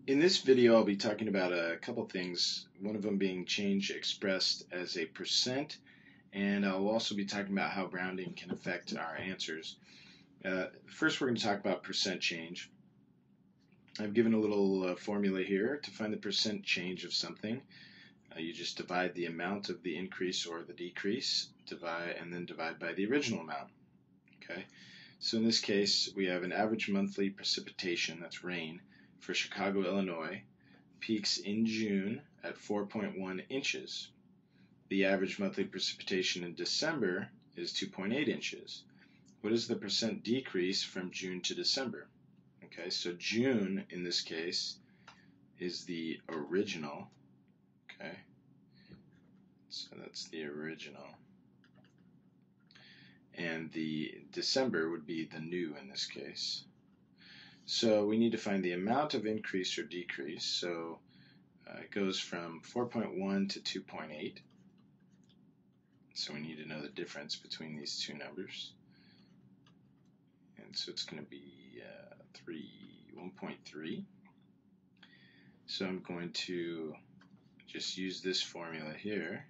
In this video, I'll be talking about a couple things, one of them being change expressed as a percent, and I'll also be talking about how rounding can affect our answers. First, we're going to talk about percent change. I've given a little formula here to find the percent change of something. You just divide the amount of the increase or the decrease, and then divide by the original amount. Okay. So in this case, we have an average monthly precipitation, that's rain, for Chicago, Illinois, peaks in June at 4.1 inches. The average monthly precipitation in December is 2.8 inches. What is the percent decrease from June to December? Okay, so June in this case is the original. Okay, so that's the original. And the December would be the new in this case. So we need to find the amount of increase or decrease. So it goes from 4.1 to 2.8. So we need to know the difference between these two numbers. And so it's going to be 1.3. So I'm going to just use this formula here.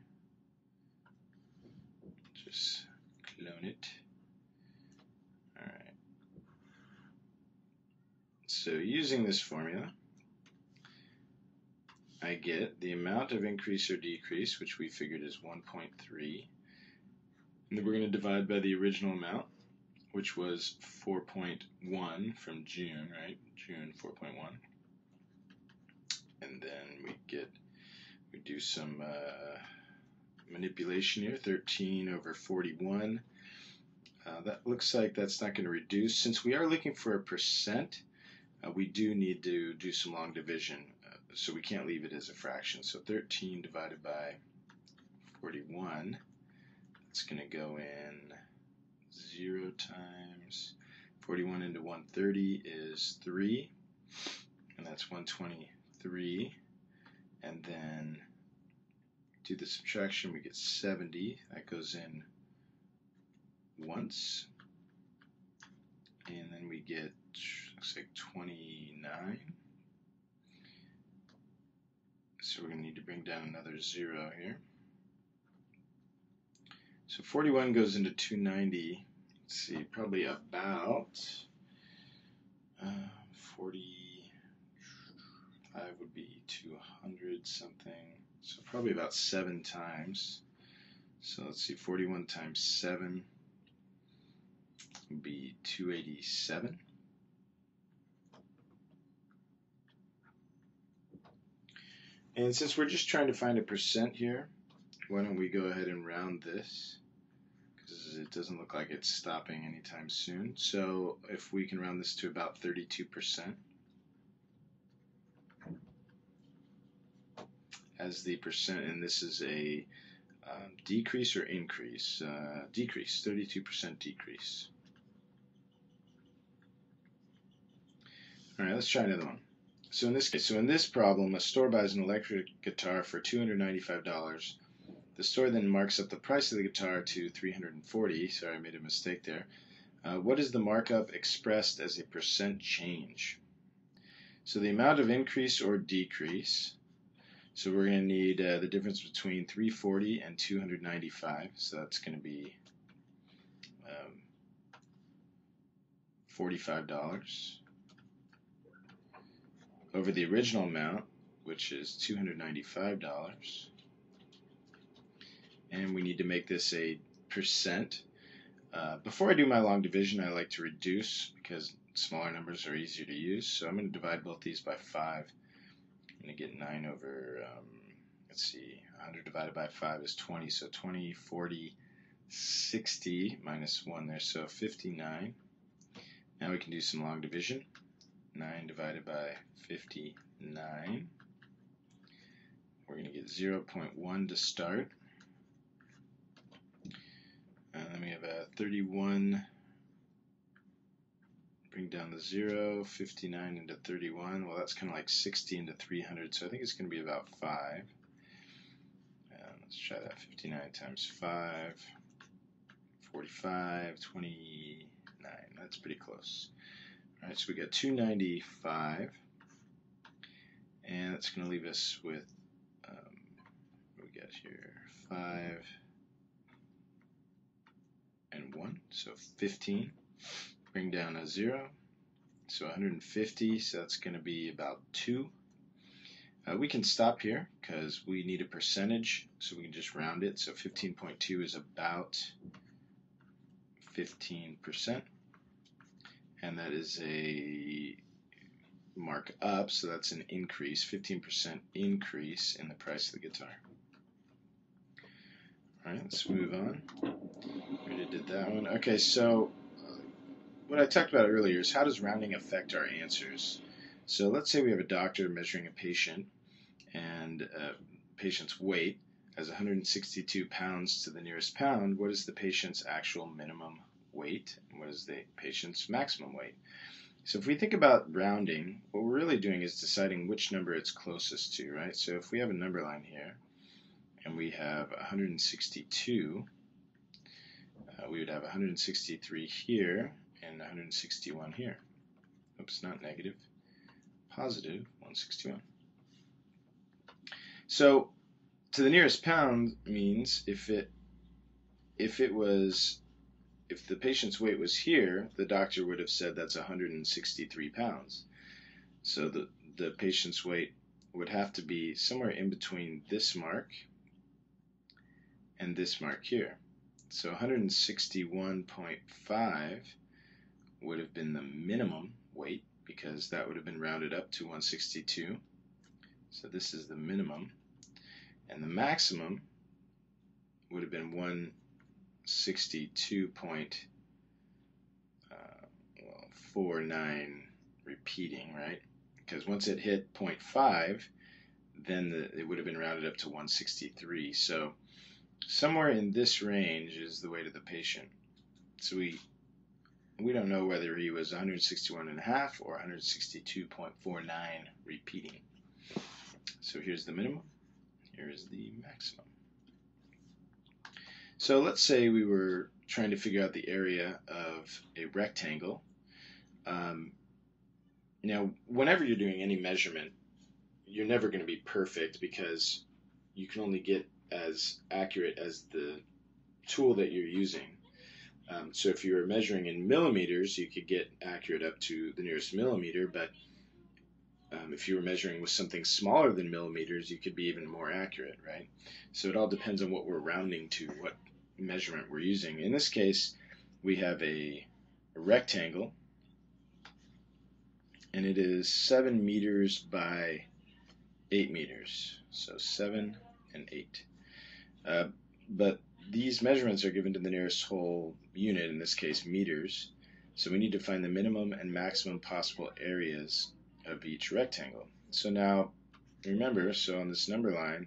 Just clone it. Alright. So using this formula, I get the amount of increase or decrease, which we figured is 1.3. And then we're going to divide by the original amount, which was 4.1 from June, right? June 4.1. And then we do some manipulation here, 13 over 41. That looks like that's not going to reduce. Since we are looking for a percent, we do need to do some long division, so we can't leave it as a fraction. So 13 divided by 41, it's going to go in 0 times 41 into 130 is 3, and that's 123. And then do the subtraction, we get 70. That goes in once, and then we get, looks like 29. So we're going to need to bring down another 0 here. So 41 goes into 290. Let's see, probably about 45 would be 200 something. So probably about 7 times. So let's see, 41 times 7 would be 287. And since we're just trying to find a percent here, why don't we go ahead and round this, because it doesn't look like it's stopping anytime soon. So if we can round this to about 32% as the percent, and this is a decrease or increase? Decrease, 32% decrease. All right, let's try another one. So in this case, in this problem, a store buys an electric guitar for $295. The store then marks up the price of the guitar to $340. Sorry, I made a mistake there. What is the markup expressed as a percent change? So the amount of increase or decrease. So we're going to need the difference between 340 and 295. So that's going to be $45. Over the original amount, which is $295. And we need to make this a percent. Before I do my long division, I like to reduce because smaller numbers are easier to use. So I'm going to divide both these by 5. I'm going to get 9 over, let's see, 100 divided by 5 is 20. So 20, 40, 60 minus 1 there, so 59. Now we can do some long division. 9 divided by 59. We're going to get 0.1 to start. And then we have a 31. Bring down the 0, 59 into 31. Well, that's kind of like 60 into 300, so I think it's going to be about 5. Let's try that. 59 times 5, 45, 29. That's pretty close. All right, so we got 295. that's going to leave us with, what we got here, 5 and 1, so 15. Bring down a 0, so 150, so that's going to be about 2. We can stop here because we need a percentage, so we can just round it. So 15.2 is about 15%, and that is a markup, so that's an increase, 15% increase in the price of the guitar. Alright, let's move on. Already did that one. Okay, so what I talked about earlier is how does rounding affect our answers? So let's say we have a doctor measuring a patient, and patient's weight as 162 pounds to the nearest pound. What is the patient's actual minimum weight, and what is the patient's maximum weight? So if we think about rounding, what we're really doing is deciding which number it's closest to, right? So if we have a number line here, and we have 162, we would have 163 here, and 161 here. Oops, not negative, positive 161. So to the nearest pound means if the patient's weight was here, the doctor would have said that's 163 pounds. So the patient's weight would have to be somewhere in between this mark and this mark here. So 161.5 would have been the minimum weight because that would have been rounded up to 162. So this is the minimum. And the maximum would have been 162.49 repeating, right? Because once it hit 0.5, then it would have been rounded up to 163. So somewhere in this range is the weight of the patient. So we don't know whether he was 161.5 or 162.49 repeating. So here's the minimum. Here is the maximum. So let's say we were trying to figure out the area of a rectangle. Now, whenever you're doing any measurement, you're never going to be perfect because you can only get as accurate as the tool that you're using. So if you were measuring in millimeters, you could get accurate up to the nearest millimeter, but if you were measuring with something smaller than millimeters, you could be even more accurate, right? So it all depends on what we're rounding to, what measurement we're using. In this case, we have a rectangle, and it is 7 meters by 8 meters. So 7 and 8. But these measurements are given to the nearest whole unit, in this case meters. So we need to find the minimum and maximum possible areas of each rectangle. So now, remember, so on this number line,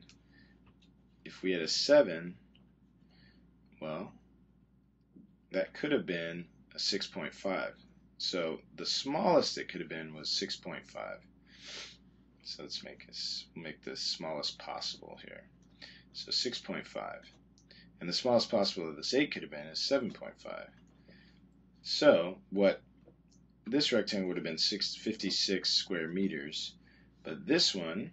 if we had a 7, well, that could have been a 6.5. So the smallest it could have been was 6.5. So let's make this smallest possible here. So 6.5. And the smallest possible of this 8 could have been is 7.5. So what this rectangle would have been 56 square meters, but this one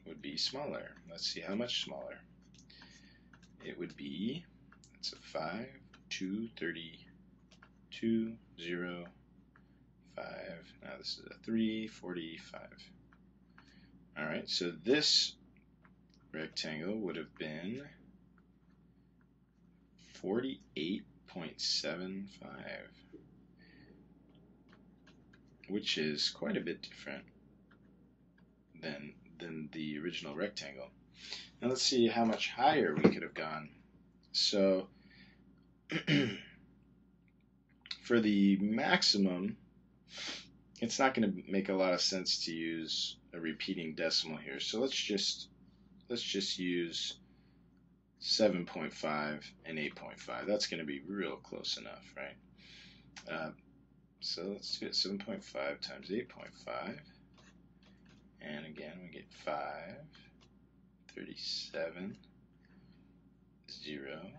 would be smaller. Let's see how much smaller. It would be, that's a 5, 2, 30, 2, 0, 5. Now this is a 3, 45. Alright, so this rectangle would have been 48.75, which is quite a bit different than the original rectangle. Now let's see how much higher we could have gone. So for the maximum, it's not going to make a lot of sense to use a repeating decimal here. So let's just use 7.5 and 8.5. That's going to be real close enough, right? So let's do it. 7.5 times 8.5, and again we get 5, 37, 0,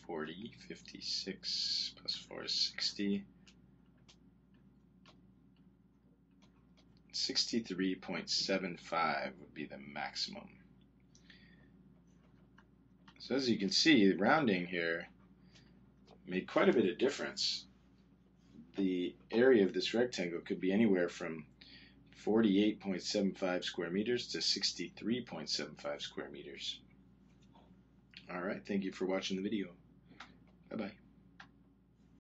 40, 56 plus 4 is 60, 63.75 would be the maximum. So as you can see, the rounding here made quite a bit of difference. The area of this rectangle could be anywhere from 48.75 square meters to 63.75 square meters. Alright, thank you for watching the video. Bye-bye.